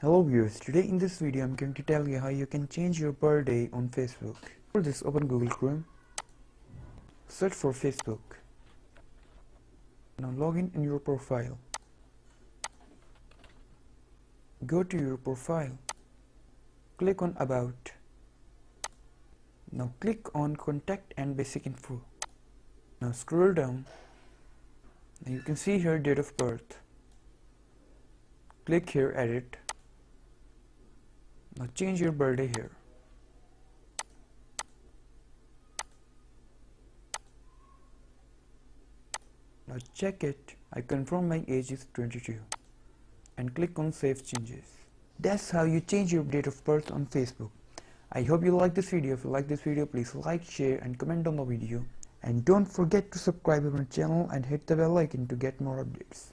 Hello viewers, today in this video I'm going to tell you how you can change your birthday on Facebook. For this, open Google Chrome, search for Facebook. Now log in your profile. Go to your profile, click on About. Now click on Contact and Basic Info. Now scroll down. Now you can see here date of birth. Click here Edit. Now change your birthday here. Now check it. I confirm my age is 22 and click on Save Changes. That's how you change your date of birth on Facebook. I hope you like this video. If you like this video, please like, share and comment on the video. And don't forget to subscribe to my channel and hit the bell icon to get more updates.